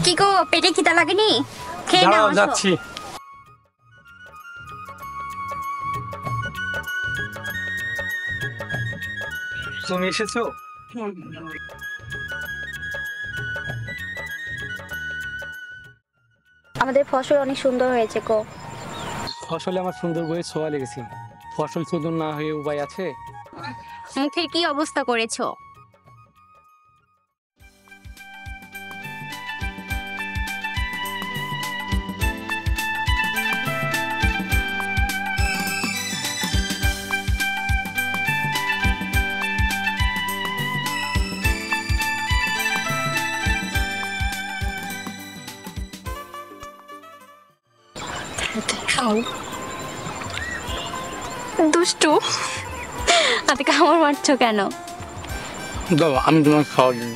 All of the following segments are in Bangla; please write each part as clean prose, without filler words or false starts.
কি গো, পেটে খিদা লাগেনি? খেয়ে নাও। যাচ্ছি। তুমি এসেছো? আমাদের ফসল অনেক সুন্দর হয়েছে গো। ফসলে আমার সুন্দর বয়ে ছোঁয়া লেগেছে। ফসল সুন্দর না হয়ে উপায় আছে? মুখের কি অবস্থা করেছো? খাও। দুষ্টু, আপনি কামড় মারছো কেন? দাও, আমি তোমাকে খাওয়া দিই।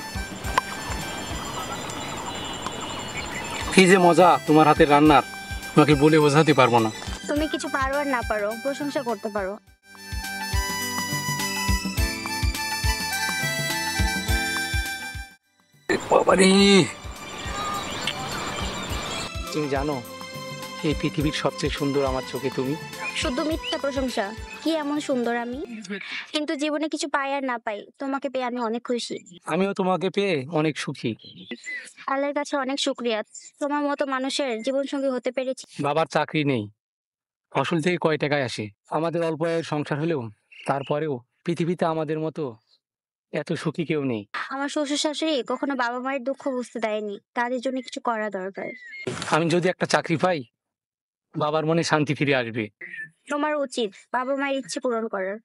কি যে মজা তোমার হাতের রান্নার, তোমাকে বলে বোঝাতে পারবো না। তুমি কিছু পারো আর না পারো, প্রশংসা করতে পারো। বাবারে, তুমি জানো এই পৃথিবীর সবচেয়ে সুন্দর আমার চোখে তুমি। শুধু মিথ্যা প্রশংসা। কি এমন সুন্দর আমি? কিন্তু জীবনে কিছু পাই আর না পাই, তোমাকে পেয়ে আমি অনেক খুশি। আমিও তোমাকে পেয়ে অনেক সুখী। আল্লাহর কাছে অনেক শুকরিয়া, তোমার মতো মানুষের জীবন সঙ্গী হতে পেরেছি। বাবার চাকরি নেই, ফসল থেকে কয় টাকায় আসে। আমাদের অল্প আয়ের সংসার হলেও তারপরেও পৃথিবীতে আমাদের মতো এত সুখী কেউ নেই। আমার শ্বশুর শাশুড়ি কখনো বাবা মায়ের দুঃখ বুঝতে দেয়নি, তাদের জন্য কিছু করা দরকার। আমি যদি একটা চাকরি পাই, বাবার মনে শান্তি ফিরে আসবে। তোমার উচিত বাবা মায়ের ইচ্ছে পূরণ করার।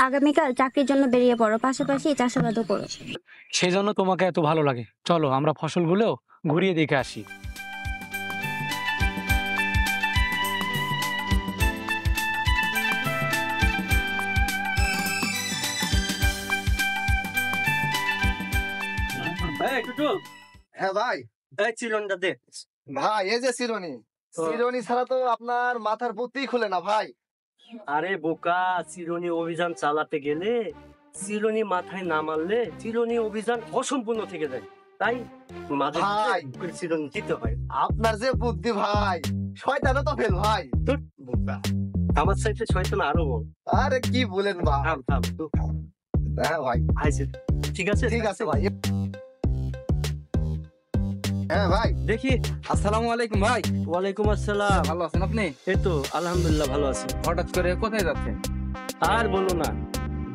আগামীকাল চাকরির জন্য বেরিয়ে পড়ো, পাশাপাশি চাষাবাদও করো। সেজন্য তোমাকে এত ভালো লাগে। চলো আমরা ফসলগুলো ঘুরিয়ে দেখে আসি। হ্যাঁ ভাই, চিরনটা দে। ভাই এই যে চিরুনি, চিরুনি ছাড়া তো আপনার মাথার বুদ্ধি খুলে না ভাই। আরে বোকা, চিরুনি অভিযান চালাতে গেলে চিরুনি মাথায় না মারলে চিরুনি অভিযান অসম্পূর্ণ থেকে যায়। তাই মাঝে ভাই, মাঝে চিরুনি দিতে হয়। আপনার যে বুদ্ধি ভাই, শয়তানও তো ফেল ভাই। ধুর, বোকা, আমার সাইডে শয়তান আরো বল। আরে কি বলেন ভাই? থাম থাম তো। হ্যাঁ ভাই, আইছে, ঠিক আছে ঠিক আছে ভাই। হ্যাঁ ভাই, দেখি। আসসালামু আলাইকুম ভাই। ওয়ালাইকুম আসসালাম। ভালো আছেন আপনি? এই তো আলহামদুলিল্লাহ ভালো আছি। হঠাৎ করে কোথায় যাচ্ছেন? আর বলো না,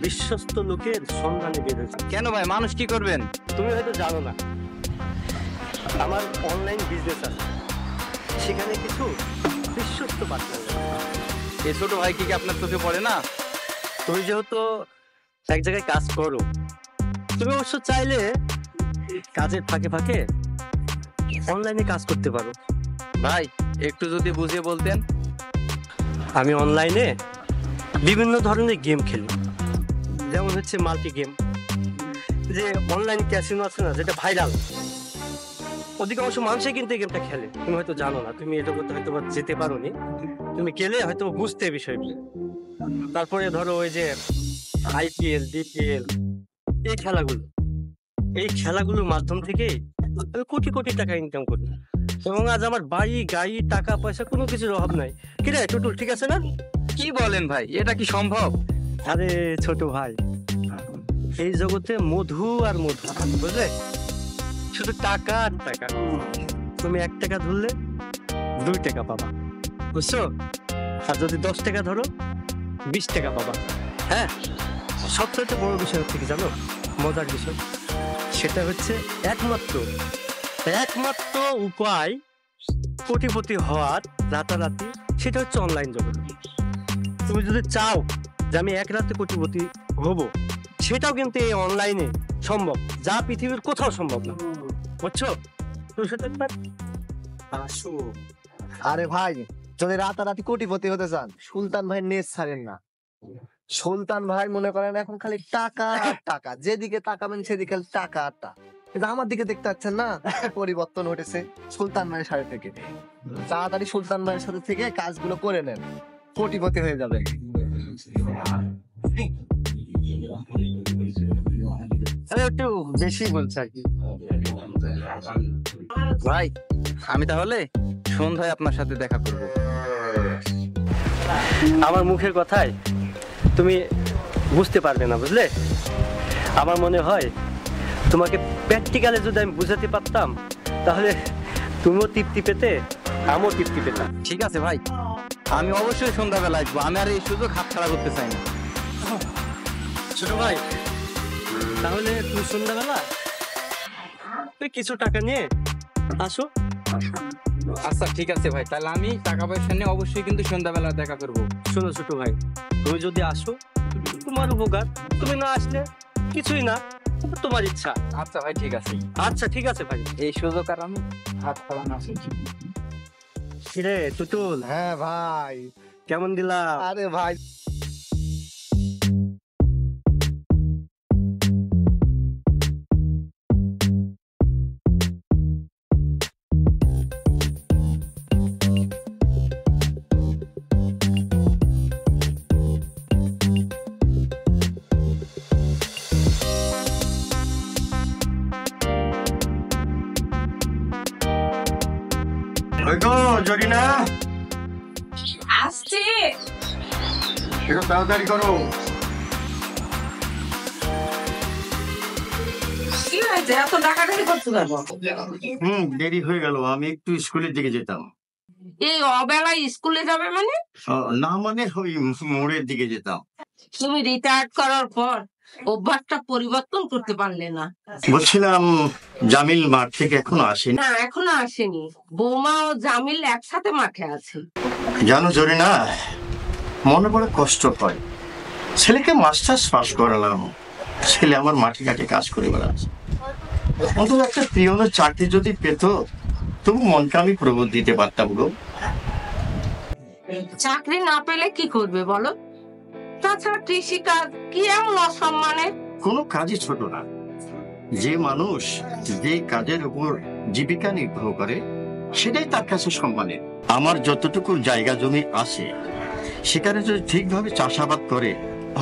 বিশ্বস্ত লোকের সন্ধানে বের হয়েছে। কেন ভাই, মানুষ কি করবেন? তুমি হয়তো জানো না, আমার অনলাইন বিজনেস আছে, সেখানে কিছু বিশ্বস্ত পার্টনার। এই ছোট ভাই কি আপনার চোখে পড়ে না? তুমি যেহেতু এক জায়গায় কাজ করো, তুমি অবশ্য চাইলে কাজের ফাঁকে ফাঁকে অনলাইনে কাজ করতে পারো। ভাই একটু যদি বুঝিয়ে বলতেন। আমি অনলাইনে বিভিন্ন ধরনের গেম খেলি, যেমন হচ্ছে মাল্টি গেম, যে অনলাইন ক্যাসিনো আছে না, যেটা ভাইরাল, অধিকাংশ মানুষই কিন্তু এই গেমটা খেলে। তুমি হয়তো জানো না, তুমি এটা করতে হয়তো যেতে পারোনি, তুমি গেলে হয়তো বুঝতে বিষয়গুলো। তারপরে ধরো ওই যে আইপিএল, ডিপিএল, এই খেলাগুলোর মাধ্যম থেকে আমি কোটি কোটি টাকা ইনকাম করি, এবং আজ আমার বাড়ি গাড়ি টাকা পয়সা কোনো কিছুর অভাব নাই। কি রে টুটুল, ঠিক আছে না? কি বলেন ভাই, এটা কি সম্ভব? আরে ছোট ভাই, এই জগতে মধু আর মধু, বুঝলে? শুধু টাকা আর টাকা। তুমি 1 টাকা ধরলে 2 টাকা পাবা, বুঝছো? আর যদি 10 টাকা ধরো 20 টাকা পাবা। হ্যাঁ, সবচেয়ে বড় বিষয় হচ্ছে কি জানো, মজার বিষয়, সেটা হচ্ছে একমাত্র উপায় কোটিপতি হওয়ার রাতারাতি, সেটা হচ্ছে অনলাইন জগৎ। তুমি যদি চাও যে আমি এক রাতে কোটিপতি হব, সেটাও কিন্তু এই অনলাইনে সম্ভব, যা পৃথিবীর কোথাও সম্ভব না, বুঝছো? তোর সাথে একবার আসো। আরে ভাই, যদি রাতারাতি কোটিপতি হতে চান, সুলতান ভাই নেট ছাড়েন না। সুলতান ভাই মনে করেন এখন খালি টাকা আর টাকা, যেদিকে তাকাবেন সেদিকে খালি টাকা আর টাকা। কিন্তু আমার দিকে দেখতে পাচ্ছেন না, পরিবর্তন ঘটেছে সুলতান ভাইয়ের সাথে থেকে। তাড়াতাড়ি সুলতান ভাইয়ের সাথে থেকে কাজগুলো করে নেন, কোটিপতি হয়ে যাবে। একটু বেশি বলছে আর কি। ভাই আমি তাহলে সন্ধ্যায় আপনার সাথে দেখা করব। আমার মুখের কথায় তুমি বুঝতে পারবে না, বুঝলে? আমার মনে হয় তোমাকে প্র্যাকটিক্যালে যদি আমি বুঝাতে পারতাম তাহলে তুমিও তৃপ্তি পেতে, আমিও তৃপ্তি পেতাম। ঠিক আছে ভাই, আমি অবশ্যই সন্ধ্যাবেলা আসবো। আমি আর এই সুযোগ হাতছাড়া করতে চাই না। ছোট ভাই, তাহলে তুমি সন্ধ্যাবেলা তুই কিছু টাকা নিয়ে আসো। আচ্ছা ঠিক আছে ভাই, তাহলে আমি টাকা পয়সা নিয়ে অবশ্যই কিন্তু সন্ধ্যাবেলা দেখা করব। শোনো ছোট ভাই, তুমি যদি আসো তোমার উপকার, তুমি না আসলে কিছুই না, তোমার ইচ্ছা। আচ্ছা ভাই ঠিক আছে, আচ্ছা ঠিক আছে ভাই। এই সুযোগ আর আমি হাত ছাড়া না। কিরে তুতুল, হ্যাঁ ভাই। কেমন দিলাম? আরে ভাই জরিনা, আসছে। একটু তাড়াতাড়ি করো। কি হয়েছে, এত ডাকাডাকি করছো কেন? দেরি হয়ে গেল, আমি একটু স্কুলের দিকে যেতাম। এই অবেলায় স্কুলে যাবে মানে? না মানে ওই মোড়ের দিকে যেতাম। তুমি রিটায়ার্ড করার পর অভ্যাসটা পরিবর্তন করতে পারলে না। বলছিলাম জামিল মাঠ থেকে এখনো আসেনি। না, এখনো আসেনি। বৌমা ও জামিল একসাথে মাঠে আছে। জানো জরিনা, মনে বড় কষ্ট হয়। ছেলেকে মাস্টার্স পাস করালাম, ছেলে আমার মাটি কাটে কাজ করে বেড়াচ্ছে। অন্তত একটা পিয়নের চাকরি যদি পেত, তবু মনকে আমি প্রবোধ দিতে পারতাম গো। চাকরি না পেলে কি করবে বলো? তাছাড়া কৃষিকাজ কি এমন অসম্মানের? কোনো কাজই ছোট না। যে মানুষ যে কাজের উপর জীবিকা নির্বাহ করে সেটাই তার কাছে সম্মানের। আমার যতটুকু জায়গা জমি আছে সেখানে যদি ঠিকভাবে চাষাবাদ করে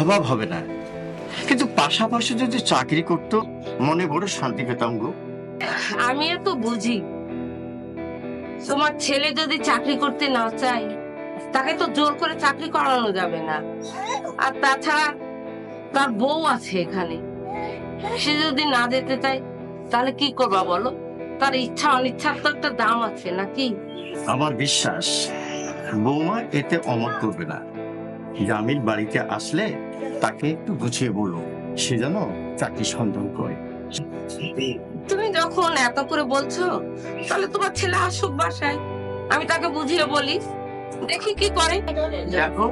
অভাব হবে না, কিন্তু পাশাপাশি যদি চাকরি করত মনে বড় শান্তি পেতাম গো। আমি এত বুঝি। তোমার ছেলে যদি চাকরি করতে না চায়, তাকে তো জোর করে চাকরি করানো যাবে না। আর তাছাড়া তার বউ আছে এখানে, সে যদি না যেতে চায় তাহলে কি করবা বলো? তার ইচ্ছা অনিচ্ছার তো একটা দাম আছে নাকি? আমার বিশ্বাস বৌমা এতে অমত করবে না। জামিল বাড়িতে আসলে তাকে একটু বুঝিয়ে বলো, সে যেন চাকরি সন্ধান করে। তুমি যখন এত করে বলছো, তাহলে তোমার ছেলে আসুক বাসায়, আমি তাকে বুঝিয়ে বলি, দেখি কি করে। দেখো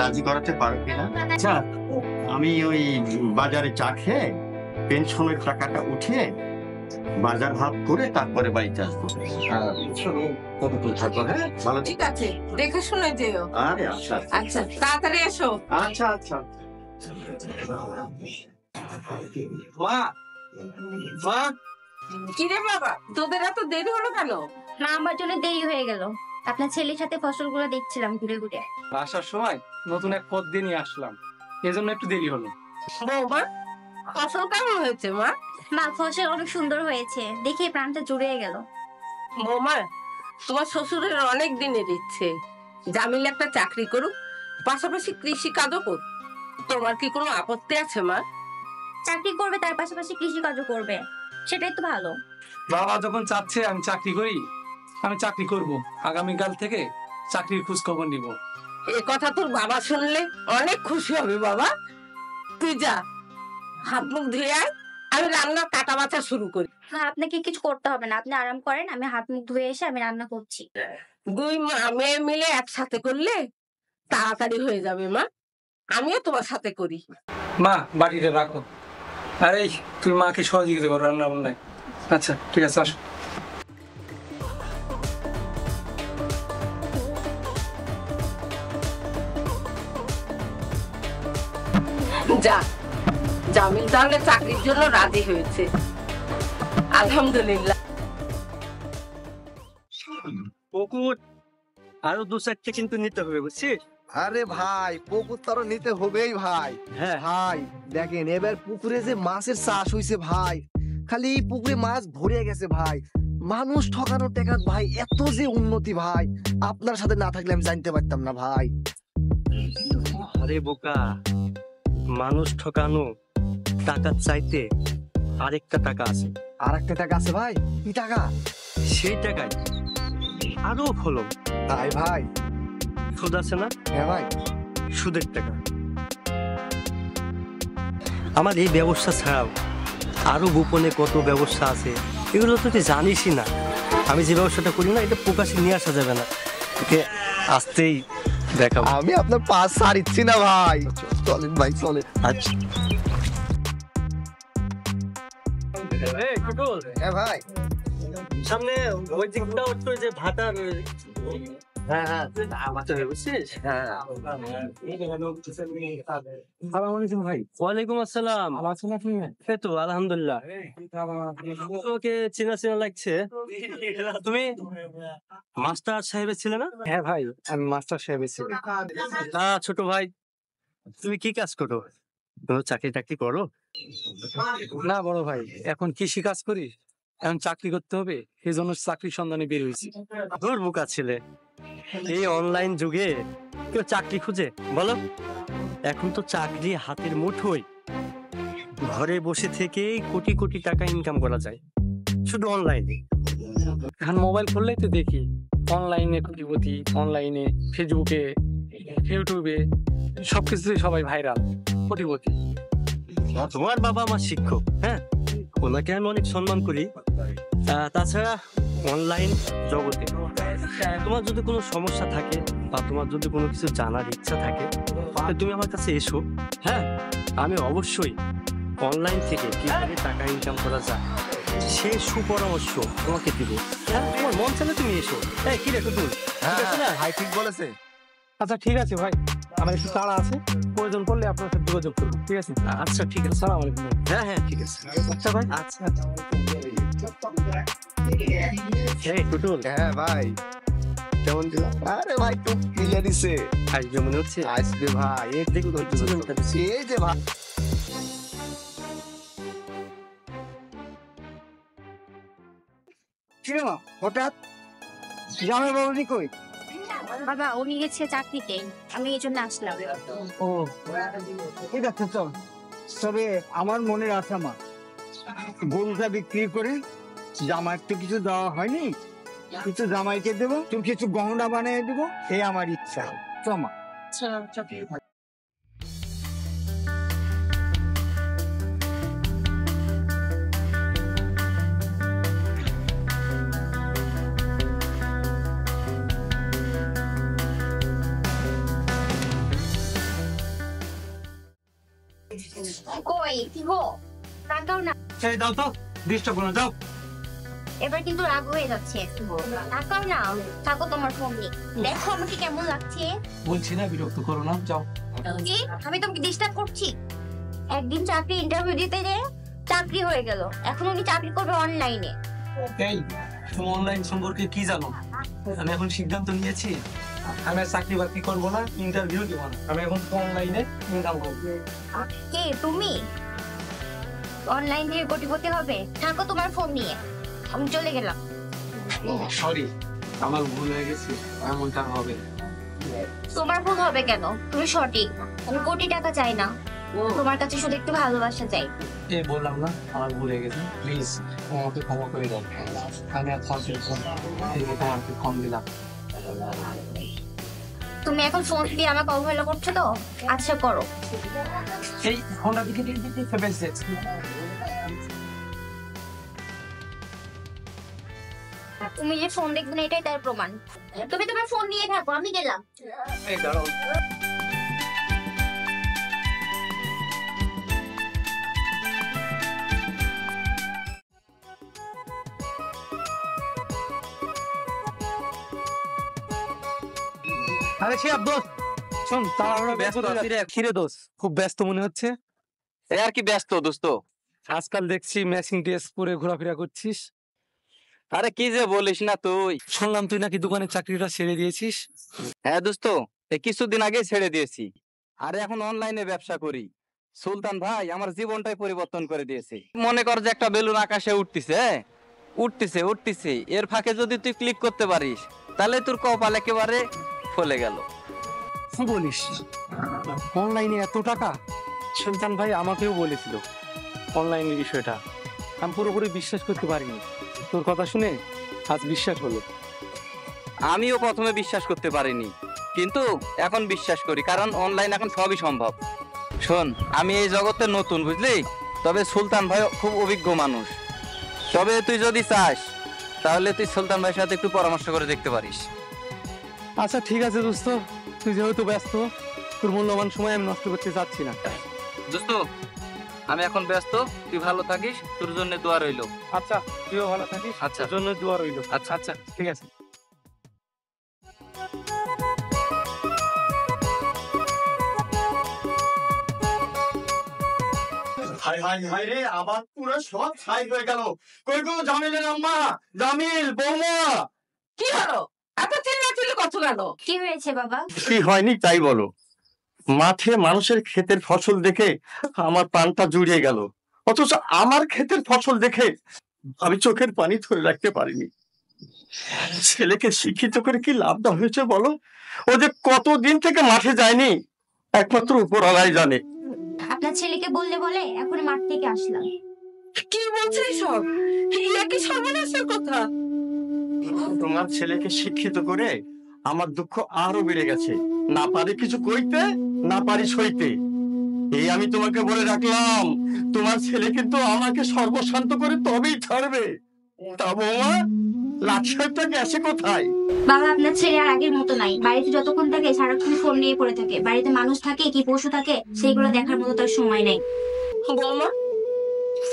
রাজি করাতে পারো কিনা। আচ্ছা, আমি ওই বাজারে চা খেয়ে পেনশনের টাকাটা উঠিয়ে বাজার ভাব করে তারপরে বাড়িতে আসবো। ভালো ঠিক আছে, দেখে শুনে যেও। আরে আচ্ছা আচ্ছা, তাড়াতাড়ি এসো। আচ্ছা আচ্ছা। মা, মা, কিরে বাবা, তোদের এত দেরি হলো কেন? না, আমার জন্য দেরি হয়ে গেল। আপনার ছেলের সাথে ফসলগুলো দেখছিলাম ঘুরে ঘুরে। আসার সময় নতুন এক পথ দিয়ে নিয়ে আসলাম, এজন্য একটু দেরি হলো। বৌমা, ফসল কেমন হয়েছে মা? মা, ফসল অনেক সুন্দর হয়েছে, দেখে প্রাণটা জুড়িয়ে গেল। বৌমা, তোমার শ্বশুরের অনেক দিনের ইচ্ছে জামিল একটা চাকরি করুক, পাশাপাশি কৃষি কাজও করুক। তোমার কি কোনো আপত্তি আছে মা? চাকরি করবে, তার পাশাপাশি কৃষি কাজও করবে, সেটাই তো ভালো। বাবা যখন চাচ্ছে আমি চাকরি করি, আমি চাকরি করব। আগামীকাল থেকে চাকরির খোঁজ খবর নিব। এ কথা তোর বাবা শুনলে অনেক খুশি হবে বাবা। তুই যা, হাত মুখ ধুয়ে আয়, আমি রান্নার কাটা বাছা শুরু করি। না, আপনাকে কিছু করতে হবে না, আপনি আরাম করেন, আমি হাত মুখ ধুয়ে এসে আমি রান্না করছি। দুই মেয়ে মিলে একসাথে করলে তাড়াতাড়ি হয়ে যাবে মা। আমিও তোমার সাথে করি। মা, বাটিটা রাখো। আরে তুই মাকে সহযোগিতা করো রান্না বান্নায়। আচ্ছা ঠিক আছে, আসো। যা, জামিল তাহলে চাকরির জন্য রাজি হয়েছে, আলহামদুলিল্লাহ। পুকুর আরো 2-4টে কিন্তু নিতে হবে, বুঝছিস? আরে ভাই, পুকুর তো আরো নিতে হবেই ভাই। হ্যাঁ, ভাই দেখেন, এবার পুকুরে যে মাছের চাষ হয়েছে ভাই, খালি পুকুরে মাছ ভরে গেছে ভাই। মানুষ ঠকানোর টেকাত ভাই এত যে উন্নতি ভাই, আপনার সাথে না থাকলে আমি জানতে পারতাম না ভাই। আরে বোকা, মানুষ ঠকানো টাকা চাইতে আরেকটা টাকা আছে। আর একটা টাকা আছে ভাই, কি টাকা? সেই টাকায় আরো হলো তাই ভাই? সুদ আছে না? হ্যাঁ ভাই। সুদের টাকা। আমার এই ব্যবসা ছাড়াও আরো গোপনে কত ব্যবসা আছে, এগুলো তো তুই জানিসই না। আমি যে ব্যবসাটা করি না, এটা প্রকাশে নিয়ে আসা যাবে না, তোকে আসতেই দেখাবো। আমি আপনার পাশ ছাড়িচ্ছি না ভাই, চলেন ভাই চলেন। আচ্ছা হ্যাঁ ভাই। সামনে ওই দিকটা একটু যে ভাটার, হ্যাঁ হ্যাঁ ভাটা বুঝছিস? হ্যাঁ। ভাই ওয়ালাইকুম আসসালাম। ভালো আছেন আপনি? এই তো আলহামদুলিল্লাহ। তোকে চেনা চেনা লাগছে। তুমি মাস্টার সাহেবের ছিলে না? হ্যাঁ ভাই, আমি মাস্টার সাহেব এসেছি। ছোট ভাই, তুমি কি কাজ করো? কোনো চাকরি টাকরি করো? না বড় ভাই, এখন কৃষি কাজ করি, এখন চাকরি করতে হবে, এই জন্য চাকরির সন্ধানে বের হয়েছি। তোর বোকা ছেলে, এই অনলাইন যুগে কেউ চাকরি খুঁজে বলো? এখন তো চাকরি হাতের মুঠোয়, ঘরে বসে থেকেই কোটি কোটি টাকা ইনকাম করা যায় শুধু অনলাইনে। এখন মোবাইল খুললেই তো দেখি অনলাইনে কোটিপতি, অনলাইনে ফেসবুকে, ইউটিউবে সবকিছুতে সবাই ভাইরাল, কোটিপতি। তোমার বাবা আমার শিক্ষক, হ্যাঁ, ওনাকে আমি অনেক সম্মান করি। তাছাড়া অনলাইন জগতে তোমার যদি কোনো সমস্যা থাকে বা তোমার যদি কোনো কিছু জানার ইচ্ছা থাকে, তাহলে তুমি আমার কাছে এসো। হ্যাঁ, আমি অবশ্যই অনলাইন থেকে কিভাবে টাকা ইনকাম করা যায় সে সুপরামর্শ তোমাকে দিব। হ্যাঁ, তোমার মন চাইলে তুমি এসো। হ্যাঁ, কি রে টুটুল, ঠিক আছে না? ভাই ঠিক বলেছে। আচ্ছা ঠিক আছে ভাই, আমার একটু তাড়া আছে, প্রয়োজন পড়লে আপনার সাথে যোগাযোগ করবো, ঠিক আছে? আচ্ছা ঠিক আছে। আসসালামু আলাইকুম ভাই। হ্যাঁ হ্যাঁ ঠিক আছে। আচ্ছা ভাই। আচ্ছা এই টুটুল, হ্যাঁ ভাই। কেমন দিলাম? আরে ভাই তো মিলে দিছে। আসবে মনে হচ্ছে? আসবে ভাই, এই দেখুন এই যে ভাই। হঠাৎ জামাই বাবুনি কই? বাবা উনি গেছে চাকরিতে, আমি এই জন্য আসলাম। ও ঠিক আছে চল। তবে আমার মনের আশা মা, গরুটা বিক্রি করে জামাই তো কিছু দেওয়া হয়নি, কিছু জামাইকে দেবো, তুমি কিছু গহনা বানিয়ে দেবো, এই আমার ইচ্ছা। চমা কই কি গো, রাগাও না, এই দাও তো, ডিস্টার্ব করো, যাও। এবার কিন্তু রাগ হয়ে যাচ্ছে। রাগাও না, থাকো তোমার ফোন নিয়ে। দেখো আমাকে কেমন লাগছে। বলছি না বিরক্ত করো না, যাও। কি আমি তোমাকে ডিস্টার্ব করছি? একদিন চাকরি ইন্টারভিউ দিতে যে চাকরি হয়ে গেল, এখন উনি চাকরি করবে অনলাইনে। এই তুমি অনলাইন সম্পর্কে কি জানো? আমি এখন সিদ্ধান্ত নিয়েছি, আমি আর চাকরি বাকরি করবো না, ইন্টারভিউ দিব না, আমি এখন অনলাইনে ইনকাম করবো। কে তুমি? অনলাইন থেকে কোটিপতি হবে? থাকো তোমার ফোন নিয়ে, আমি চলে গেলাম। সরি, আমার ভুল হয়ে গেছে, এমনটা হবে। তোমার ভুল হবে কেন? তুমি সঠিক, আমি কোটি টাকা চাই না, তোমার কাছে শুধু একটু ভালোবাসা চাই। এই বললাম না আমার ভুল হয়ে গেছে, প্লিজ আমাকে ক্ষমা করে দাও। আমি আর তোমাকে কম দিলাম। তুমি এখন ফোন দিয়ে আমাকে অবহেলা করছো তো? আচ্ছা করো। এই ফোনটা দিকে ফেলেছে। তুমি যে ফোন দেখবে না এটাই তার প্রমাণ। তুমি তোমার ফোন নিয়ে থাকো, আমি গেলাম। এই দাঁড়াও। আরে সে আব্দুল, শোন, তাড়াহুড়ো ব্যস্ত আছি রে। কিরে দোষ, খুব ব্যস্ত মনে হচ্ছে? আর কি ব্যস্ত দোস্ত? আজকাল দেখছি ম্যাচিং ড্রেস পরে ঘোরাফেরা করছিস। আরে কি যে বলিস না তুই। শুনলাম তুই নাকি দোকানের চাকরিটা ছেড়ে দিয়েছিস। হ্যাঁ দোস্ত, এই কিছুদিন আগে ছেড়ে দিয়েছি, আরে এখন অনলাইনে ব্যবসা করি। সুলতান ভাই আমার জীবনটাই পরিবর্তন করে দিয়েছে। মনে কর যে একটা বেলুন আকাশে উঠতেছে, উঠতেছে উঠতেছে, এর ফাঁকে যদি তুই ক্লিক করতে পারিস তাহলে তোর কপাল একেবারে ফলে গেল। কি বলিস, অনলাইনে এত টাকা? সুলতান ভাই আমাকেও বলেছিল অনলাইনের বিষয়টা, আমি পুরোপুরি বিশ্বাস করতে পারিনি। তোর কথা শুনে আজ বিশ্বাস হলো। আমিও প্রথমে বিশ্বাস করতে পারিনি, কিন্তু এখন বিশ্বাস করি, কারণ অনলাইন এখন সবই সম্ভব। শোন, আমি এই জগতে নতুন, বুঝলি? তবে সুলতান ভাই খুব অভিজ্ঞ মানুষ। তবে তুই যদি চাস তাহলে তুই সুলতান ভাইয়ের সাথে একটু পরামর্শ করে দেখতে পারিস। আচ্ছা ঠিক আছে দোস্ত, তুই যেহেতু ব্যস্ত, তোর মূল্যবান সময় আমি নষ্ট করতে চাচ্ছি না। দোস্ত, আমি এখন ব্যস্ত, তুই ভালো থাকিস, তোর জন্য দোয়া রইলো। আচ্ছা তুইও ভালো থাকিস, আচ্ছা। তোর জন্য দোয়া রইলো। আচ্ছা আচ্ছা। ঠিক আছে। হাই হাই হাই রে, আবার পুরো সব ছাই হয়ে গেল। কই গো জামিলের আম্মা, জামিল বৌমা। কি হলো, এত চিল্লাচিল্লি করছো কেন? কি হয়েছে বাবা? কি হয়নি তাই বলো। মাঠে মানুষের ক্ষেতের ফসল দেখে আমার প্রাণটা জুড়িয়ে গেল, অথচ আমার ক্ষেতের ফসল দেখে আমি চোখের পানি ধরে রাখতে পারিনি। ছেলেকে শিক্ষিত করে কি লাভটা হয়েছে বলো? ও যে কতদিন থেকে মাঠে যায়নি একমাত্র উপরওয়ালাই জানে। আপনার ছেলেকে বললে বলে এখন মাঠ থেকে আসলাম। কি বলছে সব? কি সর্বনাশের কথা? তোমার ছেলেকে শিক্ষিত করে আমার দুঃখ আরো বেড়ে গেছে। না পারি কিছু কইতে, না পারি সইতে। এই আমি তোমাকে বলে রাখলাম, তোমার ছেলে কিন্তু আমাকে সর্বশান্ত করে তবেই ছাড়বে। তা বৌমা, লাচ্ছাটা গেছে কোথায়? বাবা, আপনার ছেলে আর আগের মতো নাই। বাড়িতে যতক্ষণ থাকে সারাক্ষণ ফোন নিয়ে পড়ে থাকে। বাড়িতে মানুষ থাকে কি পশু থাকে সেইগুলো দেখার মতো তার সময় নেই। বৌমা,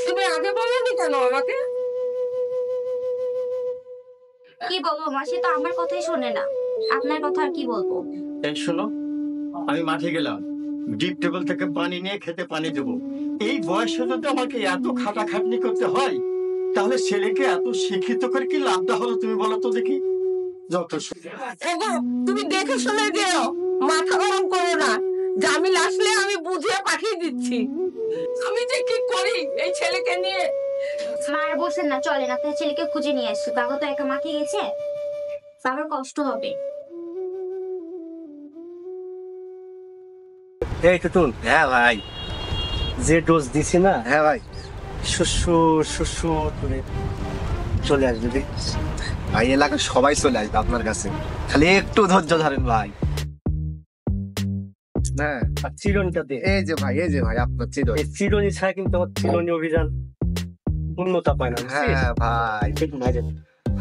তুমি আগে বলোনি কেন আমাকে? কি বলবো মা, সে তো আমার কথাই শোনে না। আপনার কথা আর কি বলবো? এই শোনো, আমি মাঠে গেলাম, ডিপ টেবল থেকে পানি নিয়ে খেতে পানি দেবো। এই বয়সে যদি আমাকে এত খাটাখাটনি করতে হয়, তাহলে ছেলেকে এত শিক্ষিত করে কি লাভটা হলো তুমি বলো তো দেখি। যত ওগো, তুমি দেখে শুনে যেও, মাথা গরম করো না। জামিল আসলে আমি বুঝিয়ে পাঠিয়ে দিচ্ছি। আমি যে কি করি এই ছেলেকে নিয়ে। মা আর বসেন না, চলেন আপনার ছেলেকে খুঁজে নিয়ে আসছি। বাবা তো একা মাঠে গেছে, বাবার কষ্ট হবে। এই টুটুল, হ্যাঁ ভাই। যে ডোজ দিছি না, হ্যাঁ ভাই, শুশু করে চলে আসবে দেখ। ভাই এলাকার সবাই চলে আসবে আপনার কাছে, খালি একটু ধৈর্য ধরেন ভাই। হ্যাঁ, আর চিরনিটা দে। এই যে ভাই, এই যে ভাই আপনার চিরনি। এই চিরনি ছাড়া কিন্তু আমার চিরনি অভিযান পূর্ণতা পায় না। হ্যাঁ ভাই,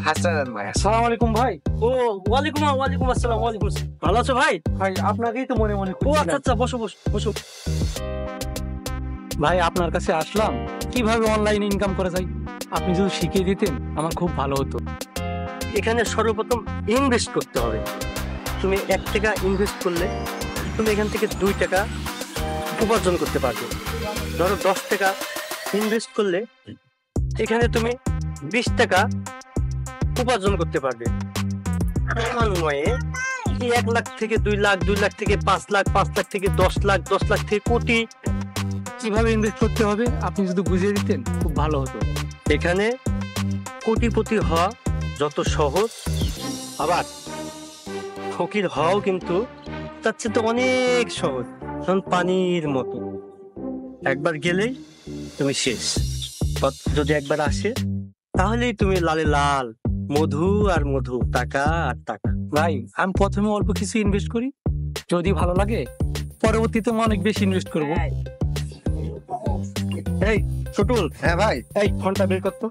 হাসান ভাই। আসসালামু আলাইকুম ভাই। ও ওয়ালাইকুম আসসালাম। ওয়ালাইকুম আসসালাম। ভালো আছো ভাই? ভাই আপনাকেই তো মনে মনে। ও আচ্ছা আচ্ছা, বসো বসো বসো। ভাই আপনার কাছে আসলাম, কিভাবে অনলাইন ইনকাম করা যায় আপনি যদি শিখিয়ে দিতেন আমার খুব ভালো হতো। এখানে সর্বপ্রথম ইনভেস্ট করতে হবে। তুমি 1 টাকা ইনভেস্ট করলে তুমি এখান থেকে 2 টাকা উপার্জন করতে পারবে। ধরো 10 টাকা ইনভেস্ট করলে এখানে তুমি 20 টাকা উপার্জন করতে পারবে। ক্রমান্বয়ে 1 লাখ থেকে 2 লাখ, 2 লাখ থেকে 5 লাখ, 5 লাখ থেকে 10 লাখ, 10 লাখ থেকে কোটি, কিভাবে ইনভেস্ট করতে হবে আপনি যদি বুঝিয়ে দিতেন খুব ভালো হতো। এখানে কোটিপতি হওয়া যত সহজ, আবার ফকির হওয়াও কিন্তু তার চেয়ে তো অনেক সহজ। কারণ পানির মতো একবার গেলেই তুমি শেষ, যদি একবার আসে তাহলেই তুমি লালে লাল, মধু আর মধু, টাকা আর টাকা। ভাই আমি প্রথমে অল্প কিছু ইনভেস্ট করি, যদি ভালো লাগে পরবর্তীতে আমি অনেক বেশি ইনভেস্ট করব। এই ছোটুল। হ্যাঁ ভাই। এই ফোনটা বের করতো,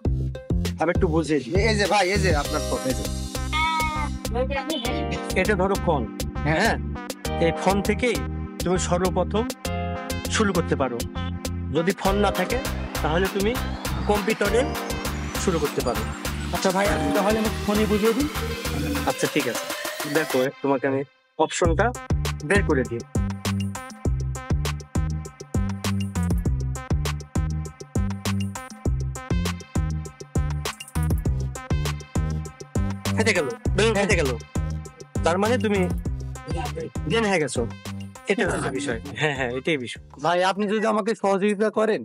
আমি একটু বুঝিয়ে দিই। এই যে ভাই, এই যে আপনার ফোন, এই যে। এটা ধরো ফোন। হ্যাঁ, এই ফোন থেকেই তুমি সর্বপ্রথম শুরু করতে পারো। যদি ফোন না থাকে তাহলে তুমি কম্পিউটারে শুরু করতে পারো। আচ্ছা ভাই, তাহলে আমি ফোনে বুঝিয়ে দিই। আচ্ছা ঠিক আছে, দেখো তোমাকে আমি অপশনটা বের করে দিই। হেঁটে গেল, হেঁটে গেল, তার মানে তুমি জ্ঞান হয়ে গেছো। এটা হচ্ছে বিষয়। হ্যাঁ হ্যাঁ, এটাই বিষয়। ভাই আপনি যদি আমাকে সহযোগিতা করেন,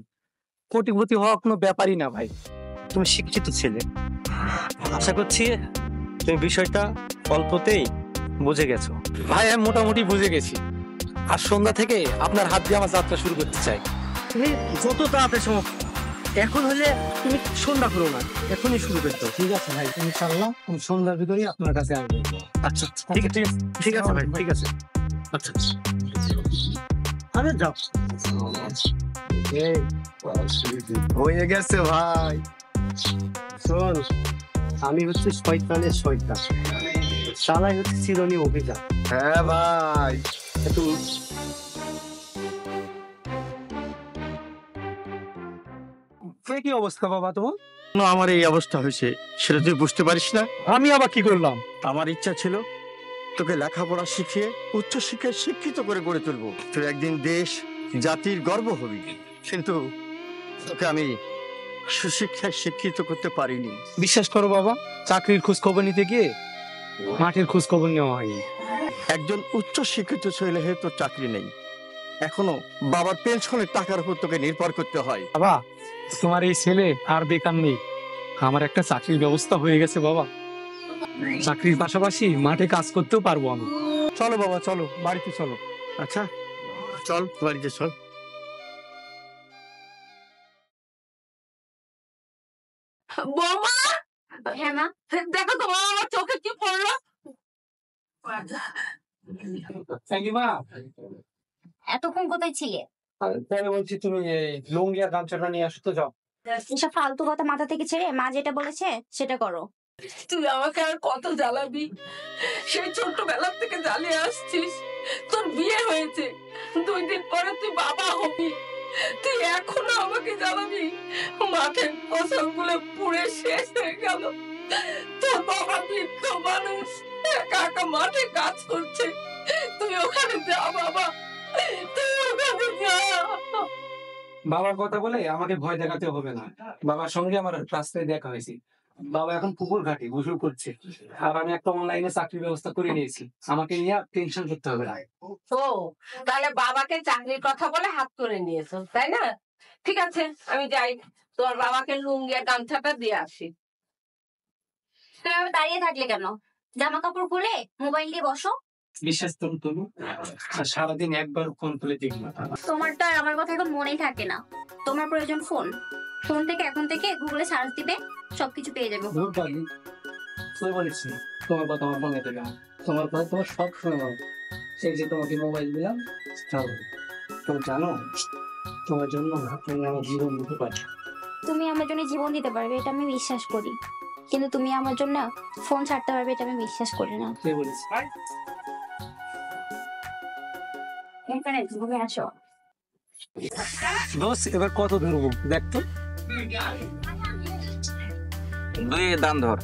কোটিপতি হওয়া কোনো ব্যাপারই না ভাই। তুমি শিক্ষিত ছেলে, আশা করছি তুমি বিষয়টা অল্পতেই বুঝে গেছো। ভাই আমি মোটামুটি বুঝে গেছি, আর সন্ধ্যা থেকে আপনার হাত দিয়ে আমার যাত্রা শুরু করতে চাই। তুমি যত তাড়াতাড়ি সম্ভব, এখন হলে তুমি সন্ধ্যা করো না, এখনই শুরু করতে হবে। ঠিক আছে ভাই, ইনশাআল্লাহ আমি সন্ধ্যার ভিতরেই আপনার কাছে আসবো। আচ্ছা আচ্ছা, ঠিক আছে ঠিক আছে ভাই, ঠিক আছে। আচ্ছা আরে যাও। হয়ে গেছে ভাই। শোন, আমি হচ্ছে শয়তানের শয়তান, শালাই হচ্ছে চিরনি অভিযান। হ্যাঁ ভাই। কি অবস্থা বাবা তোমার? কেন আমার এই অবস্থা হয়েছে সেটা তুই বুঝতে পারিস না? আমি আবার কি করলাম? আমার ইচ্ছা ছিল তোকে লেখাপড়া শিখিয়ে উচ্চশিক্ষায় শিক্ষিত করে গড়ে তুলবো, তুই একদিন দেশ জাতির গর্ব হবি, কিন্তু তোকে আমি সুশিক্ষায় শিক্ষিত করতে পারিনি। বিশ্বাস করো বাবা, চাকরির খোঁজ খবর নিতে গিয়ে মাঠের খোঁজ খবর নেওয়া হয়নি। একজন উচ্চ শিক্ষিত ছেলে হয়ে তোর চাকরি নেই, এখনো বাবার পেনশনের টাকার উপর তোকে নির্ভর করতে হয়। বাবা তোমার এই ছেলে আর বেকার নেই, আমার একটা চাকরির ব্যবস্থা হয়ে গেছে বাবা। চাকরির পাশাপাশি মাঠে কাজ করতেও পারবো আমি। চলো বাবা, চলো বাড়িতে চলো। আচ্ছা চল বাড়িতে চল। বৌমা, হ্যাঁ মা, দেখো তোমার আমার চোখে কি পড়লো। মা এতক্ষণ কোথায় ছিলে? বলছি তুমি এই লুঙ্গি আর গামছাটা নিয়ে আসো তো, যাও। এসব ফালতু কথা মাথা থেকে ছেড়ে মা যেটা বলেছে সেটা করো। তুই আমাকে আর কত জ্বালাবি? সেই ছোট্টবেলা থেকে জ্বালিয়ে আসছিস, তোর বিয়ে হয়েছে, 2 দিন পরে তুই বাবা হবি, তুই এখনো আমাকে জ্বালাবি? মাঠের ফসলগুলো পুড়ে শেষ হয়ে গেল, তোর বাবা বৃদ্ধ মানুষ, একা একা মাঠে কাজ করছে, তুই ওখানে যা বাবা, তুই ওখানে যা। বাবার কথা বলে আমাকে ভয় দেখাতে হবে না, বাবার সঙ্গে আমার রাস্তায় দেখা হয়েছে। বাবা এখন পুকুর ঘাটে গোসল করছে, আর আমি একটা অনলাইনে চাকরির ব্যবস্থা করে নিয়েছি, আমাকে নিয়ে টেনশন করতে হবে না। ও তাহলে বাবাকে চাকরির কথা বলে হাত করে নিয়েছো, তাই না? ঠিক আছে, আমি যাই, তোর বাবাকে লুঙ্গি আর গামছাটা দিয়ে আসি। তুমি আবার দাঁড়িয়ে থাকলে কেন? জামা কাপড় খুলে মোবাইল দিয়ে বসো। বিশ্বাস করুন তুমি, সারাদিন একবার ফোন তুলে দেখি না। তোমার তো আর আমার কথা এখন মনেই থাকে না। তোমার প্রয়োজন ফোন, ফোন থেকে এখন থেকে গুগলে সার্চ দিবে, সবকিছু পেয়ে যাবে। তুই বলিস না, তোমার কথা আমার মনে থাকে না, তোমার কথা তোমার সব শুনে নাও। সেই যে তোমাকে মোবাইল দিলাম, চলো তুমি জানো তোমার জন্য আমি আমার জীবন দিতে পারি। তুমি আমার জন্য জীবন দিতে পারবে এটা আমি বিশ্বাস করি, কিন্তু তুমি আমার জন্য ফোন ছাড়তে পারবে এটা আমি বিশ্বাস করি না। তুই বলিস এখানে ঘুরে আসো। দোষ, এবার কত ধরবো দেখ তো। 2 দান ধর।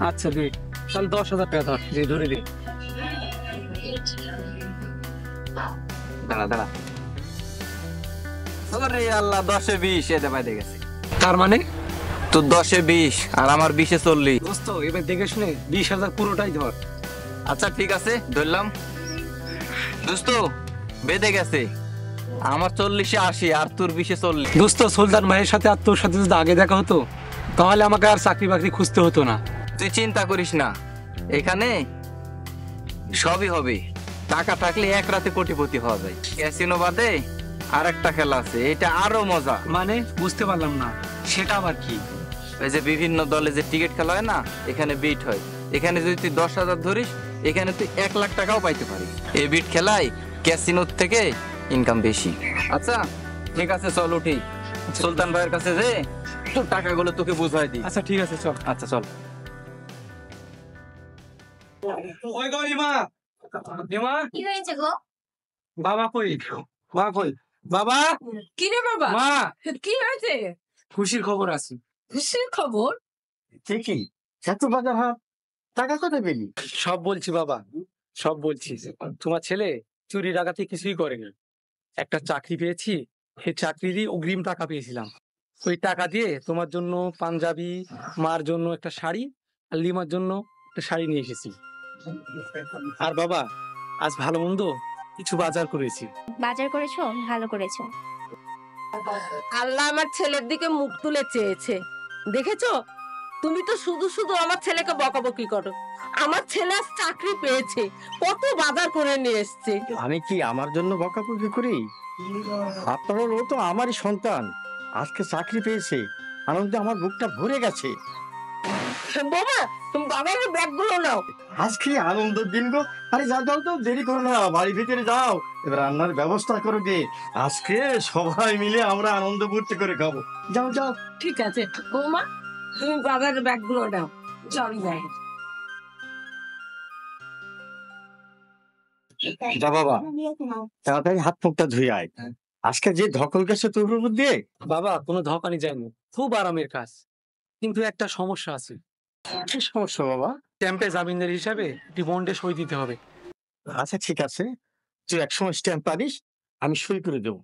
আচ্ছা দে, তাহলে 10,000 টাকা ধর, যে ধরে দে। দাঁড়া দাঁড়া, ওরে আল্লাহ, 10-এ 20 এতে বাইরে গেছে। তার মানে তো 10-এ 20 আর আমার 20-এ 40। দোস্ত এবার দেখে শুনে 20,000 পুরোটাই ধর। আচ্ছা ঠিক আছে, ধরলাম। দোস্ত বেঁধে গেছে, আমার 40-এ 80 আর তোর 20-এ 40। দোস্ত সুলতান ভাইয়ের সাথে আর তোর সাথে যদি আগে দেখা হতো, তাহলে আমাকে আর চাকরি বাকরি খুঁজতে হতো না। তুই চিন্তা করিস না, এখানে সবই হবে, টাকা থাকলে এক রাতে কোটিপতি হওয়া যায়। ক্যাসিনো বাদে আর একটা খেলা আছে, এটা আরো মজা। মানে বুঝতে পারলাম না, সেটা আবার কি? এই যে বিভিন্ন দলে যে টিকিট খেলা হয় না, এখানে বিট হয়। এখানে যদি তুই 10,000 ধরিস, এখানে তুই 1 লাখ টাকাও পাইতে পারিস। এই বিট খেলায় ক্যাসিনোর থেকে ইনকাম বেশি। আচ্ছা ঠিক আছে, চল উঠি, সুলতান ভাইয়ের কাছে যে তোর টাকাগুলো তোকে বুঝাই দিই। আচ্ছা ঠিক আছে, চল। আচ্ছা চল। ওই গো রিমা, রিমা, কি হয়েছে গো? বাবা কই? বাবা কই? বাবা, কি রে বাবা, মা, কি হয়েছে? খুশির খবর আছে। খুশির খবর? ঠিকই, এত বাজার হাট, টাকা কোথায় পেলি? সব বলছি বাবা, সব বলছি। তোমার ছেলে চুরি ডাকাতি কিছুই করেনি, একটা চাকরি পেয়েছি, সেই চাকরিরই অগ্রিম টাকা পেয়েছিলাম। ওই টাকা দিয়ে তোমার জন্য পাঞ্জাবি, মার জন্য একটা শাড়ি, আর লিমার জন্য একটা শাড়ি নিয়ে এসেছি। আর বাবা, আজ ভালো মন্দ কিছু বাজার করেছি। বাজার করেছো, ভালো করেছো। আল্লাহ আমার ছেলের দিকে মুখ তুলে চেয়েছে, দেখেছো? তুমি তো শুধু শুধু আমার ছেলেকে বকাবকি করো। আমার ছেলে আজ চাকরি পেয়েছে, কত বাজার করে নিয়ে এসছে। আমি কি আমার জন্য বকাবকি করি? আপনার ও তো আমারই সন্তান, আজকে চাকরি পেয়েছে, আনন্দে আমার বুকটা ভরে গেছে। বাবা, তুমি বাবার ব্যাগগুলো নাও। আজকে আনন্দের দিন গো। আরে যাও যাও তো, দেরি করো না, বাড়ির ভিতরে যাও, এবার রান্নার ব্যবস্থা করো গে। আজকে সবাই মিলে আমরা আনন্দ ফুর্তি করে খাবো। যাও যাও। ঠিক আছে বৌমা, তুমি বাবার ব্যাগগুলো নাও, চল যাই। যা বাবা, তাড়াতাড়ি হাত মুখটা ধুয়ে আয়। আজকে যে ধকল গেছে তোর উপর দিয়ে। বাবা কোনো ধকানি যায়নি, খুব আরামের কাজ, কিন্তু একটা সমস্যা আছে। কি সমস্যা বাবা? স্ট্যাম্পে জামিনদার হিসাবে একটি বন্ডে সই দিতে হবে। আচ্ছা ঠিক আছে, তুই একসময় স্ট্যাম্প আনিস, আমি সই করে দেবো।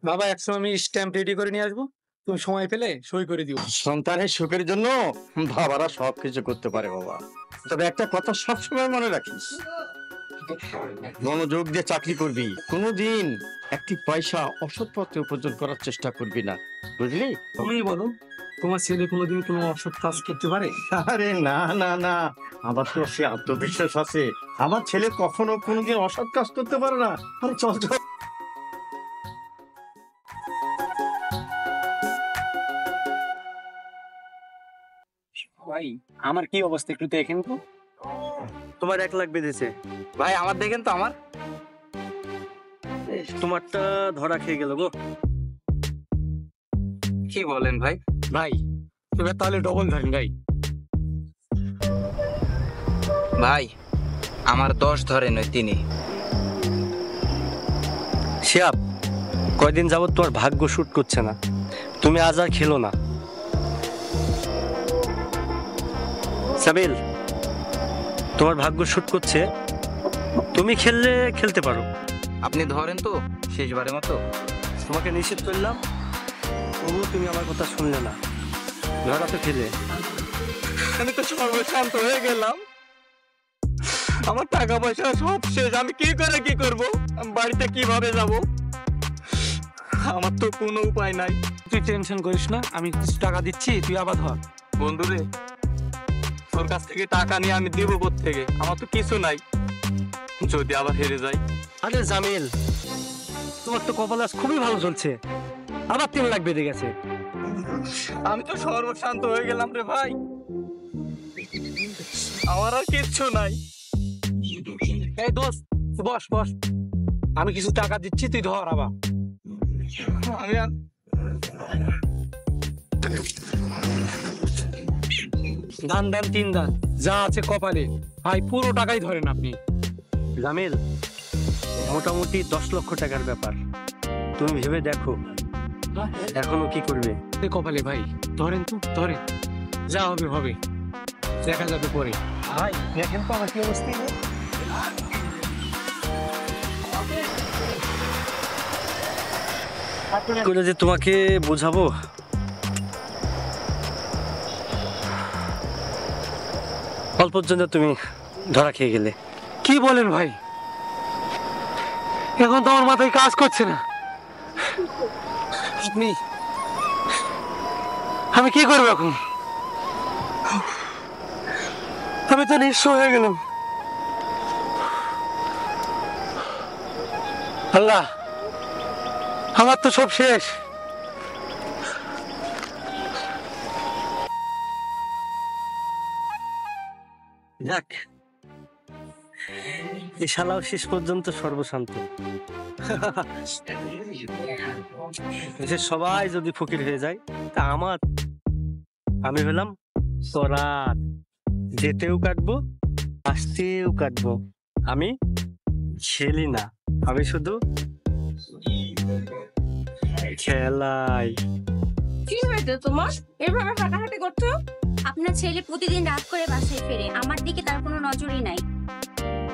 বাবা একসময় আমি স্ট্যাম্প রেডি করে নিয়ে আসবো, তুমি সময় পেলে সই করে দিও। সন্তানের সুখের জন্য বাবারা সবকিছু করতে পারে বাবা, তবে একটা কথা সবসময় মনে রাখিস, মনোযোগ দিয়ে চাকরি করবি, কোনোদিন একটি পয়সা অসৎ পথে উপার্জন করার চেষ্টা করবি না, বুঝলি? তুমি বলো, তোমার ছেলে কোনোদিন কোনো অসৎ কাজ করতে পারে? আরে না না না, আমার তো সে আত্মবিশ্বাস আছে, আমার ছেলে কখনো কোনোদিন অসৎ কাজ করতে পারে না। আরে চল চল। ভাই আমার কি অবস্থা একটু দেখেন তো। তোমার 1 লাখ বেঁধেছে। ভাই আমার দেখেন তো, আমার তোমারটা ধরা খেয়ে গেল গো। কি বলেন ভাই? ভাই এবার তাহলে ডবল ধরেন ভাই। ভাই আমার 10 ধরেন ওই তিনি। শিয়াব, কয়দিন যাবত তোমার ভাগ্য শুট করছে না, তুমি আজ আর খেলো না। সাবিল, তোমার ভাগ্য শুট করছে, তুমি খেললে খেলতে পারো। আপনি ধরেন তো শেষবারের মতো। তোমাকে নিষেধ করলাম, তবুও তুমি আমার কথা শুনলে না। ধরা তো খেলে। আমি তো সর্বশান্ত হয়ে গেলাম, আমার টাকা পয়সা সব শেষ, আমি কি করে কি করব, আমি বাড়িতে কিভাবে যাব, আমার তো কোনো উপায় নাই। তুই টেনশন করিস না, আমি কিছু টাকা দিচ্ছি, তুই আবার ধর। বন্ধুরে, তোর কাছ থেকে টাকা নিয়ে আমি দিব কোত্থেকে? আমার তো কিছু নাই, যদি আবার হেরে যাই। আরে জামিল, তোমার তো কপাল আজ খুবই ভালো চলছে, আবার 3 লাখ বেঁধে গেছে। আমি তো সর্বশান্ত হয়ে গেলাম রে ভাই, আমার আর কিচ্ছু নাই। এই দোস্ত বস বস, আমি কিছু টাকা দিচ্ছি, তুই ধর আবার। আমি আর দান দেন 3 দান, যা আছে কপালে, ভাই পুরো টাকাই ধরেন আপনি। জামিল, মোটামুটি 10 লক্ষ টাকার ব্যাপার, তুমি ভেবে দেখো এখনো কি করবে। এই কপালে ভাই, ধরেন তো ধরেন, যা হবে হবে, দেখা যাবে পরে। ভাই দেখেন তো আমার কি অবস্থা। করে যে তোমাকে বোঝাবো, অল্পর জন্য তুমি ধরা খেয়ে গেলে। কি বলেন ভাই, এখন তো আমার মাথায় কাজ করছে না। আপনি, আমি কি করবো এখন? আমি তো নিঃস্ব হয়ে গেলাম। আল্লাহ, আমার তো সব শেষ। যাক, এই শালাও শেষ পর্যন্ত সর্বশান্ত। যে সবাই যদি ফকির হয়ে যায়, তা আমি হলাম তরাত, যেতেও কাটবো আসতেও কাটবো। আমি খেলি না, আমি শুধু খেলাই। কি হয়েছে তোমার, এভাবে হাঁটাহাঁটি করছো? আপনার ছেলে প্রতিদিন রাত করে বাসায় ফেরে, আমার দিকে তার কোনো নজরই নাই।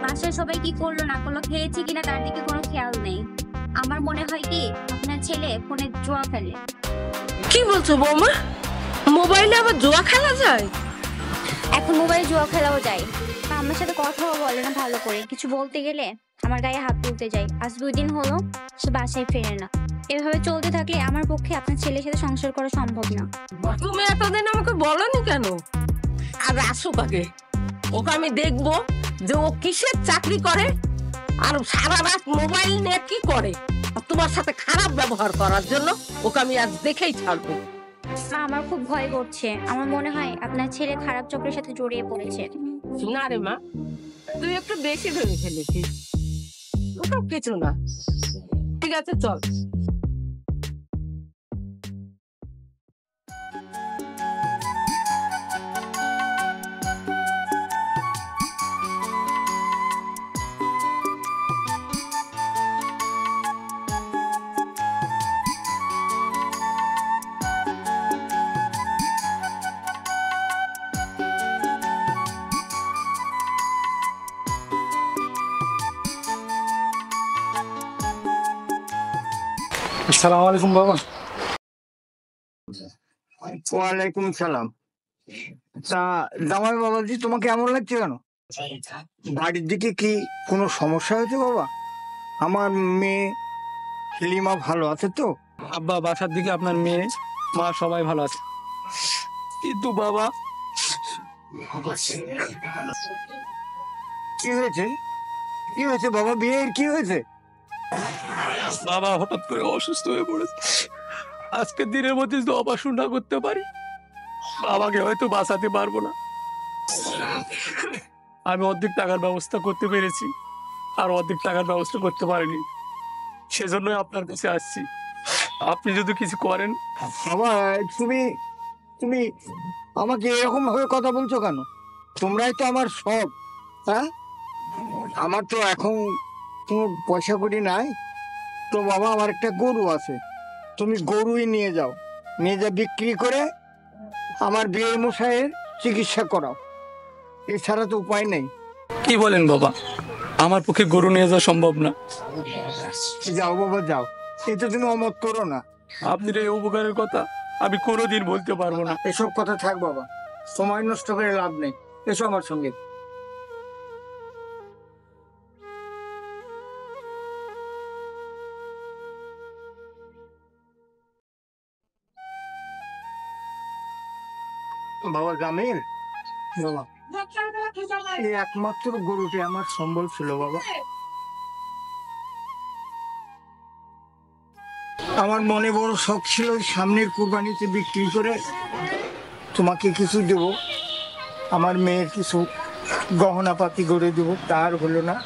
বাসায় সবাই কি করলো না করলো, খেয়েছে কিনা তার দিকে কোনো খেয়াল নেই। আমার মনে হয় কি আপনার ছেলে ফোনে জুয়া খেলে। কি বলছো বৌমা, মোবাইলে আবার জুয়া খেলা যায়? এখন মোবাইল জুয়া খেলাও যায়। আমার সাথে কথাও বলে না ভালো করে, কিছু বলতে গেলে আমার গায়ে হাত তুলতে যায়। আজ 2 দিন হলো সে বাসায় ফেরে না। এভাবে চলতে থাকলে আমার পক্ষে আপনার ছেলের সাথে সংসার করা সম্ভব না। তুমি এতদিন আমাকে বলনি কেন? আর আসুক আগে, ওকে আমি দেখবো যে ও কিসের চাকরি করে আর সারা রাত মোবাইল নিয়ে কি করে। আর তোমার সাথে খারাপ ব্যবহার করার জন্য ওকে আমি আজ দেখেই ছাড়বো। মা, আমার খুব ভয় করছে। আমার মনে হয় আপনার ছেলে খারাপ চক্রের সাথে জড়িয়ে পড়েছে। না রে মা, তুই একটু বেশি ভেবে ফেলেছিস। ওসব কিছু না, ঠিক আছে চল। আসসালামু আলাইকুম বাবা। ওয়ালাইকুম সালাম। তা জামাই বাবাজি, তোমাকে এমন লাগছে কেন? বাড়ির দিকে কি কোনো সমস্যা হয়েছে বাবা? আমার মেয়ে লিমা ভালো আছে তো? আব্বা, বাসার দিকে আপনার মেয়ে মা সবাই ভালো আছে, কিন্তু বাবা কি হয়েছে? কি হয়েছে বাবা? বিয়ের কি হয়েছে? বাবা হঠাৎ করে অসুস্থ হয়ে পড়েছে। আজকের দিনের মধ্যে যদি অপারেশন না করতে পারি, বাবাকে হয়তো বাঁচাতে পারবো না। আমি অর্ধেক টাকার ব্যবস্থা করতে পেরেছি, আর অর্ধেক টাকার ব্যবস্থা করতে পারিনি। সেজন্যই আপনার কাছে আসছি, আপনি যদি কিছু করেন। বাবা, তুমি তুমি আমাকে এরকম ভাবে কথা বলছো কেন? তোমরাই তো আমার সব। হ্যাঁ, আমার তো এখন কোনো পয়সা কড়ি নাই। তো বাবা, আমার একটা গরু আছে, তুমি গরুই নিয়ে যাও, নিয়ে যা বিক্রি করে আমার বিয়ে মশাইয়ের চিকিৎসা করাও। এছাড়া তো উপায় নেই। কি বলেন বাবা? আমার পক্ষে গরু নিয়ে যাওয়া সম্ভব না। যাও বাবা যাও, এটা তুমি অমত করো না। আপনার এই উপকারের কথা আমি কোনোদিন বলতে পারবো না। এসব কথা থাক বাবা, সময় নষ্ট করে লাভ নেই। এসো আমার সঙ্গে। বাবা জামিল, বাবা এই একমাত্র গরুটি আমার সম্বল ছিল বাবা। আমার মনে বড় শখ ছিল সামনের কুরবানিতে বিক্রি করে তোমাকে কিছু দেব, আমার মেয়ের কিছু গহনাপাতি গড়ে দেব। তার হলো না।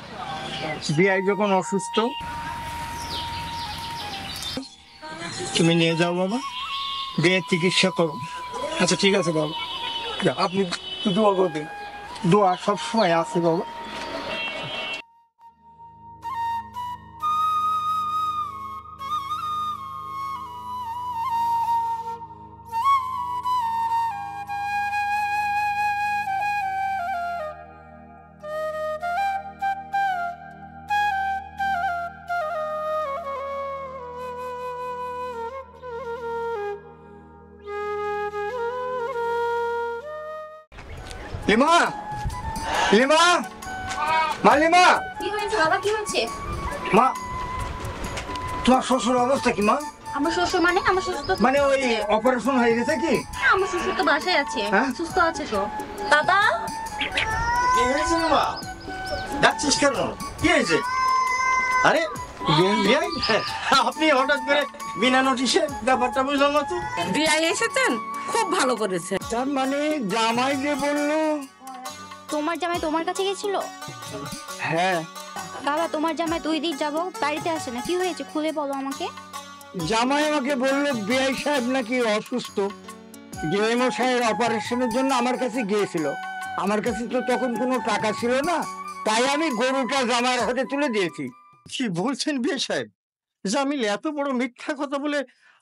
বিয়াই যখন অসুস্থ, তুমি নিয়ে যাও বাবা, বিয়ের চিকিৎসা করো। আচ্ছা ঠিক আছে বাবা, আপনি দোয়া করবেন। দোয়া সবসময় আছে বাবা। লিমা, লিমা, মা লিমা, কি হয়েছে বাবা? কি হয়েছে? মা তোমার শ্বশুর অবস্থা কি মা? আমার শ্বশুর মানে? আমার শ্বশুর তো মানে ওই অপারেশন হয়ে গেছে কি? আমার শ্বশুর তো বাসায় আছে, হ্যাঁ? সুস্থ আছে তো। বাবা, কি হয়েছে মা? ডাকছিস কেন? কি হয়েছে? আরে বিয়াই, আপনি হঠাৎ করে বিনা নোটিশে, ব্যাপারটা বুঝলাম না তো। বিয়াই এসেছেন, খুব ভালো করেছে। তার মানে জামাই যে বললো? তোমার জামাই তোমার কাছে গেছিল? হ্যাঁ, বাবা, তোমার জামাই 2 দিন যাব বাড়িতে আসে না, কি হয়েছে খুলে বলো আমাকে। জামাই আমাকে বললো বিআই সাহেব নাকি অসুস্থ, ডিএমও সাহেবের অপারেশনের জন্য আমার কাছে গিয়েছিল। আমার কাছে তো তখন কোনো টাকা ছিল না, তাই আমি গরুটা জামাইয়ের হাতে তুলে দিয়েছি। কি বলছেন বিয়ে সাহেব? জামিল এত বড় মিথ্যা কথা বলে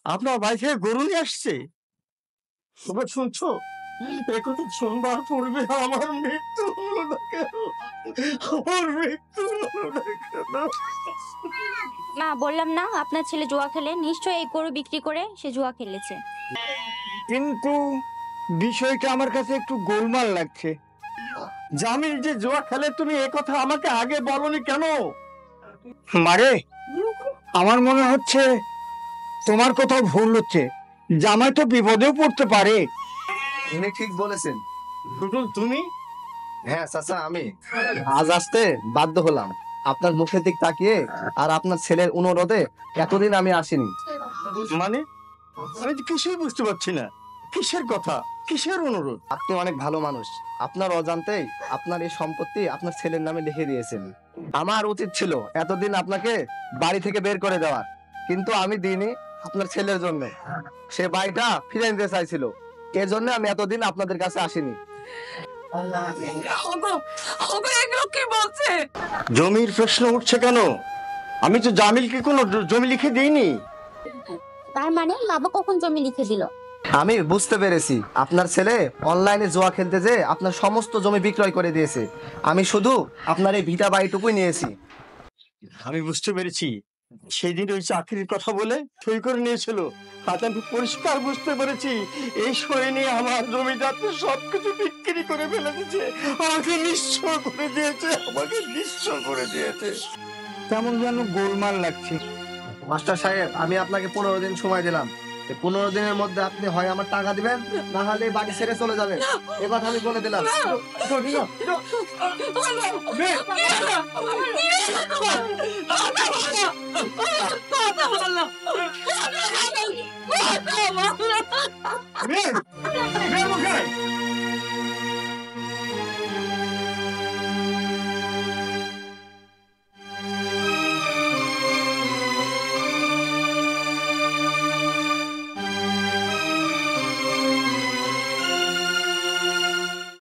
আপনার বাড়ি থেকে গরু নিয়ে আসছে? তোমরা শুনছো? একথা শুনবার পূর্বে আমার মৃত্যু হলো না কেন? আমার মৃত্যু হলো না কেন? মা, বললাম না আপনার ছেলে জুয়া খেলে, নিশ্চয়ই এই গরু বিক্রি করে সে জুয়া খেলেছে। কিন্তু বিষয়টা আমার কাছে একটু গোলমাল লাগছে। জামিল যে জুয়া খেলে, তুমি এ কথা আমাকে আগে বলনি কেন? মারে, আমার মনে হচ্ছে তোমার কোথাও ভুল হচ্ছে। জামাই তো বিপদেও পড়তে পারে। উনি ঠিক বলেছেন। টুটুল, তুমি? হ্যাঁ চাচা, আমি আজ আসতে বাধ্য হলাম আপনার মুখের দিক তাকিয়ে, আর আপনার ছেলের অনুরোধে এতদিন আমি আসিনি। মানে আমি তো কিছুই বুঝতে পারছি না, কিসের কথা, কিসের অনুরোধ? আপনি অনেক ভালো মানুষ, আপনার অজান্তেই আপনার এই সম্পত্তি আপনার ছেলের নামে লিখে দিয়েছেন। আমার উচিত ছিল এতদিন আপনাকে বাড়ি থেকে বের করে দেওয়ার, কিন্তু আমি দিইনি আপনার ছেলের জন্য। সে বাড়িটা ফিরে নিতে চাইছিল, এজন্য আমি এতদিন আপনাদের কাছে আসিনি। জমির প্রশ্ন উঠছে কেন? আমি তো জামিলকে কোনো জমি লিখে দিইনি। তার মানে বাবা কখন জমি লিখে দিল? আমি বুঝতে পেরেছি, আপনার ছেলে অনলাইনে জুয়া খেলতে যে আপনার সমস্ত জমি বিক্রয় করে দিয়েছে। আমি শুধু আপনার এই ভিটা বাড়িটুকুই নিয়েছি। আমি বুঝতে পেরেছি, সেদিন ওই চাকরির কথা বলে সই করে নিয়েছিল। আজ আমি পরিষ্কার বুঝতে পেরেছি, এই সই নিয়ে আমার জমিদারকে সবকিছু বিক্রি করে ফেলে দিয়েছে, আমাকে নিঃস্ব করে দিয়েছে, আমাকে নিঃস্ব করে দিয়েছে। তেমন যেন গোলমাল লাগছে। মাস্টার সাহেব, আমি আপনাকে 15 দিন সময় দিলাম। এই 15 দিনের মধ্যে আপনি হয় আমার টাকা দিবেন, না হলে এই বাড়ি ছেড়ে চলে যাবেন। এ কথা আমি বলে দিলাম। মেয়ে,